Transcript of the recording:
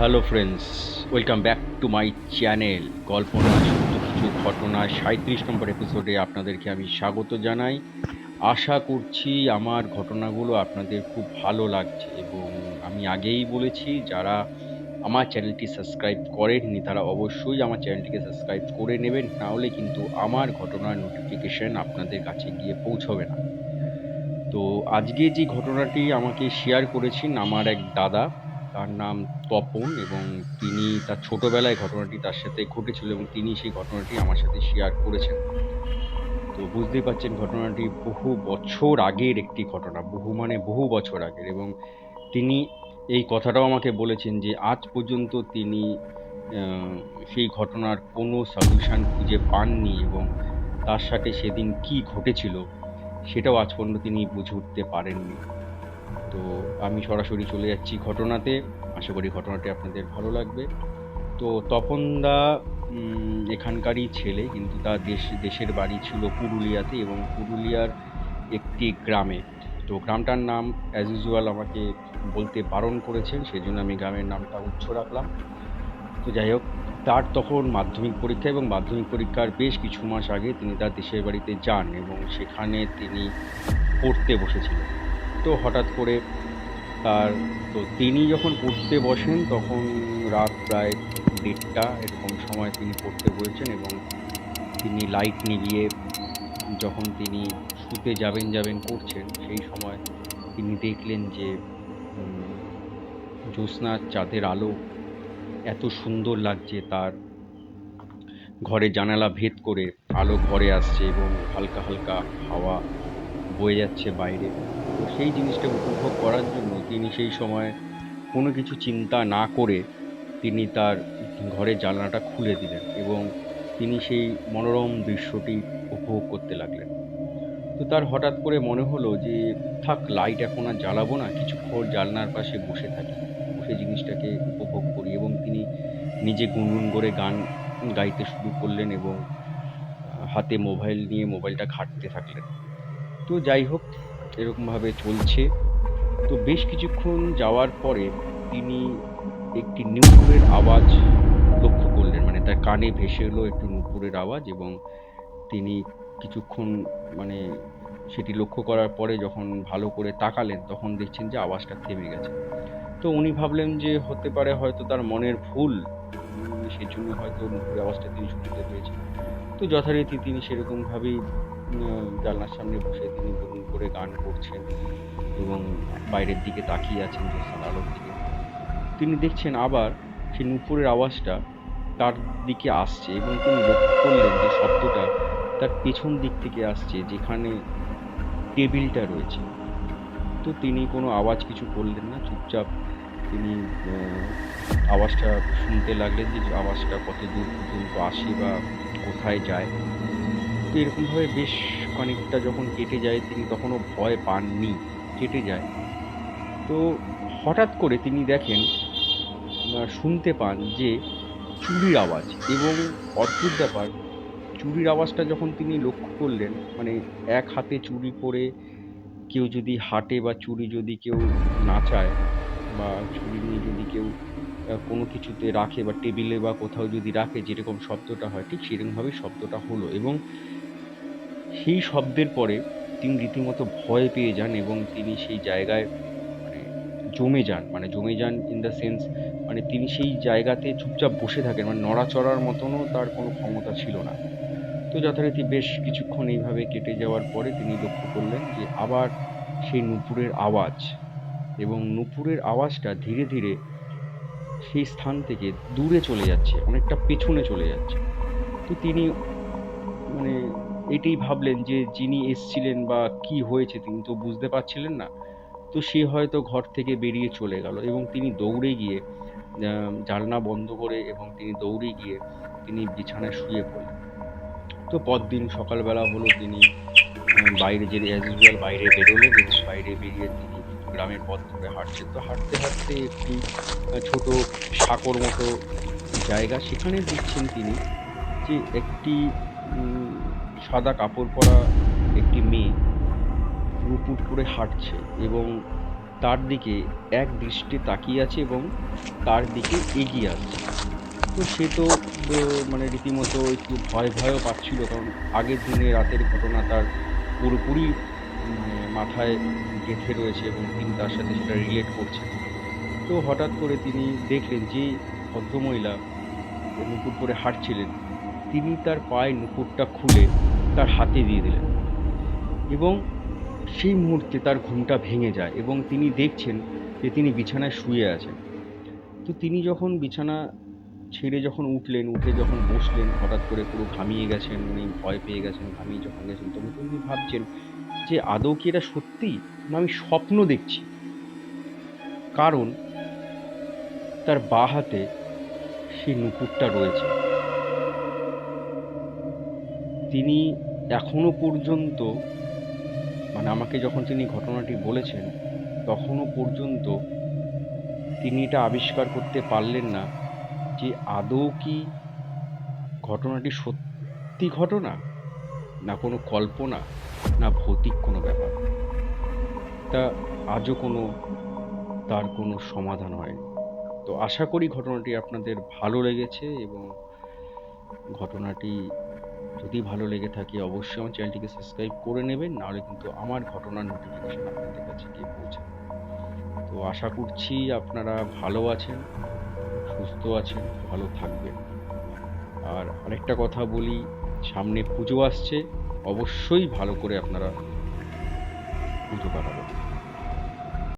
Hello friends, welcome back to my channel. কল্পনা সত্য কিছু ঘটনা ৩৭ নম্বর এপিসোডে আপনাদেরকে আমি স্বাগত জানাই। আশা করছি আমার ঘটনাগুলো আপনাদের খুব ভালো লাগছে এবং আমি আগেই বলেছি যারা আমার চ্যানেলটি সাবস্ক্রাইব করেননি তারা অবশ্যই আমার চ্যানেলটিকে সাবস্ক্রাইব করে নেবেন, নাহলে কিন্তু আমার ঘটনার নোটিফিকেশন আপনাদের কাছে গিয়ে পৌঁছবে না। তো আজকে যে ঘটনাটি আমাকে শেয়ার করেছেন আমার এক দাদা, তার নাম তপন, এবং তিনি তার ছোটবেলায় ঘটনাটি তার সাথে ঘটেছিল এবং তিনি সেই ঘটনাটি আমার সাথে শেয়ার করেছেন। তো বুঝতেই পারছেন ঘটনাটি বহু বছর আগের একটি ঘটনা, বহু মানে বহু বছর আগের, এবং তিনি এই কথাটাও আমাকে বলেছেন যে আজ পর্যন্ত তিনি আহ, সেই ঘটনার কোনো সলিউশন খুঁজে পাননি এবং তার সাথে সেদিন কি ঘটেছিল সেটাও আজ পর্যন্ত তিনি বুঝে উঠতে পারেননি। তো আমি সরাসরি চলে যাচ্ছি ঘটনাতে। আশা করি ঘটনাটি আপনাদের ভালো লাগবে। তো তপনদা এখানকারই ছেলে, কিন্তু তার দেশের বাড়ি ছিল পুরুলিয়াতে এবং পুরুলিয়ার একটি গ্রামে। তো গ্রামটার নাম অ্যাজ ইউজুয়াল আমাকে বলতে বারণ করেছেন, সেজন্য আমি গ্রামের নামটা উচ্চ রাখলাম। তো যাই হোক, তার তখন মাধ্যমিক পরীক্ষা, এবং মাধ্যমিক পরীক্ষার বেশ কিছু মাস আগে তিনি তার দেশের বাড়িতে যান এবং সেখানে তিনি পড়তে বসেছিলেন। তো হঠাৎ করে তার তো তিনি যখন পড়তে বসেন তখন রাত প্রায় ১:৩০ এরকম সময় তিনি পড়তে বসেছেন, এবং তিনি লাইট নিভিয়ে যখন তিনি শুতে যাবেন করছেন সেই সময় তিনি দেখলেন যে উম, জ্যোৎস্নার চাঁদের আলো এত সুন্দর লাগছে, তার ঘরের জানালা ভেদ করে আলো ঘরে আসছে এবং হালকা হালকা হাওয়া বয়ে যাচ্ছে বাইরে। তো সেই জিনিসটা উপভোগ করার জন্য তিনি সেই সময় কোনো কিছু চিন্তা না করে তিনি তার ঘরের জানালাটা খুলে দিলেন এবং তিনি সেই মনোরম দৃশ্যটি উপভোগ করতে লাগলেন। তো তার হঠাৎ করে মনে হলো যে থাক, লাইট এখন আর জ্বালাবো না, কিছুক্ষণ জানলার পাশে বসে থাকি, বসে জিনিসটাকে উপভোগ করি, এবং তিনি নিজে গুনগুন করে গান গাইতে শুরু করলেন এবং হাতে মোবাইল নিয়ে মোবাইলটা ঘাঁটতে থাকলেন। তো যাই হোক, এরকমভাবে চলছে। তো বেশ কিছুক্ষণ যাওয়ার পরে তিনি একটি নূপুরের আওয়াজ লক্ষ্য করলেন, মানে তার কানে ভেসে এলো একটু নূপুরের আওয়াজ, এবং তিনি কিছুক্ষণ মানে সেটি লক্ষ্য করার পরে যখন ভালো করে তাকালেন তখন দেখছেন যে আওয়াজটা থেমে গেছে। তো উনি ভাবলেন যে হতে পারে হয়তো তার মনের ভুল, সেজন্য হয়তো নূপুরের আওয়াজটা তিনি শুনতে পেয়েছেন। তো যথারীতি তিনি সেরকমভাবেই জানলার সামনে বসে তিনি গুনগুন করে গান করছেন এবং বাইরের দিকে তাকিয়ে আছেন জ্যোৎস্নার আলোর দিকে। তিনি দেখছেন আবার সেই নূপুরের আওয়াজটা তার দিকে আসছে এবং তিনি লক্ষ্য করলেন যে শব্দটা তার পেছন দিক থেকে আসছে, যেখানে টেবিলটা রয়েছে। তো তিনি কোনো আওয়াজ কিছু করলেন না, চুপচাপ তিনি আওয়াজটা শুনতে লাগলেন যে আওয়াজটা কত দূর পর্যন্ত আসে বা কোথায় যায়। তো এরকমভাবে বেশ খানিকটা যখন কেটে যায় তিনি তখনও ভয় পাননি, কেটে যায়। তো হঠাৎ করে তিনি দেখেন, শুনতে পান যে চুরির আওয়াজ, এবং অদ্ভুত ব্যাপার, চুরির আওয়াজটা যখন তিনি লক্ষ্য করলেন, মানে এক হাতে চুরি পরে কেউ যদি হাঁটে বা চুরি যদি কেউ নাচায় বা চুরি নিয়ে যদি কেউ কোনো কিছুতে রাখে বা টেবিলে বা কোথাও যদি রাখে যেরকম শব্দটা হয় ঠিক সেরকমভাবেই শব্দটা হলো, এবং সেই শব্দের পরে তিনি রীতিমতো ভয় পেয়ে যান এবং তিনি সেই জায়গায় মানে জমে যান ইন দ্য সেন্স, মানে তিনি সেই জায়গাতে চুপচাপ বসে থাকেন, মানে নড়াচড়ার মতনও তার কোনো ক্ষমতা ছিল না। তো যথারীতি বেশ কিছুক্ষণ এইভাবে কেটে যাওয়ার পরে তিনি লক্ষ্য করলেন যে আবার সেই নূপুরের আওয়াজ, এবং নূপুরের আওয়াজটা ধীরে ধীরে সেই স্থান থেকে দূরে চলে যাচ্ছে, অনেকটা পেছনে চলে যাচ্ছে। তো তিনি মানে এটাই ভাবলেন যে যিনি এসছিলেন বা কি হয়েছে তিনি তো বুঝতে পারছিলেন না। তো সে হয়তো ঘর থেকে বেরিয়ে চলে গেল এবং তিনি দৌড়ে গিয়ে জানলা বন্ধ করে এবং তিনি দৌড়ে গিয়ে তিনি বিছানায় শুয়ে পড়লেন। তো পরদিন সকালবেলা হলো, তিনি বাইরে যে অ্যাজ ইউজুয়াল বাইরে বেরোলেন এবং বাইরে বেরিয়ে তিনি গ্রামের পথ ধরে হাঁটছেন। তো হাঁটতে হাঁটতে একটি ছোট সাঁকোর মতো জায়গা, সেখানে দেখছেন তিনি যে একটি উম সাদা কাপড় পরা একটি মেয়ে নুপুর পরে হাঁটছে, এবং তার দিকে এক দৃষ্টে তাকিয়ে আছে এবং তার দিকে এগিয়ে আসছে। তো সে তো মানে রীতিমতো একটু ভয়ও পাচ্ছিল, কারণ আগের দিনে রাতের ঘটনা তার পুরোপুরি মানে মাথায় গেঁথে রয়েছে এবং তিনি তার সাথে সেটা রিলেট করছেন। তো হঠাৎ করে তিনি দেখলেন যে ভদ্রমহিলা নুপুর পরে হাঁটছিলেন, তিনি তার পায়ের নুপুরটা খুলে তার হাতে দিয়ে দিলেন এবং সেই মুহূর্তে তার ঘুমটা ভেঙে যায় এবং তিনি দেখছেন যে তিনি বিছানায় শুয়ে আছেন। তো তিনি যখন বিছানা ছেড়ে যখন উঠলেন, উঠে যখন বসলেন, হঠাৎ করে পুরো ঘামিয়ে গেছেন, উনি ভয় পেয়ে গেছেন, ঘামিয়ে যখন গেছেন, তখন তিনি ভাবছেন যে আদৌ কি এটা সত্যি, না আমি স্বপ্ন দেখছি। কারণ তার বাঁ হাতে সেই নুপুরটা রয়েছে। তিনি এখনো পর্যন্ত, মানে আমাকে যখন তিনি ঘটনাটি বলেছেন, তখনও পর্যন্ত তিনি এটা আবিষ্কার করতে পারলেন না যে আদৌ কি ঘটনাটি সত্যি ঘটনা, না কোনো কল্পনা, না ভৌতিক কোনো ব্যাপার। তা আজও তার কোনো সমাধান হয়নি। তো আশা করি ঘটনাটি আপনাদের ভালো লেগেছে এবং ঘটনাটি যদি ভালো লেগে থাকে অবশ্যই আমার চ্যানেলটিকে সাবস্ক্রাইব করে নেবেন, নাহলে কিন্তু আমার ঘটনার নোটিফিকেশন আপনাদের কাছে গিয়ে পৌঁছাবে। তো আশা করছি আপনারা ভালো আছেন, সুস্থ আছেন, ভালো থাকবেন। আর আরেকটা কথা বলি, সামনে পুজো আসছে, অবশ্যই ভালো করে আপনারা পুজো কাটাবেন।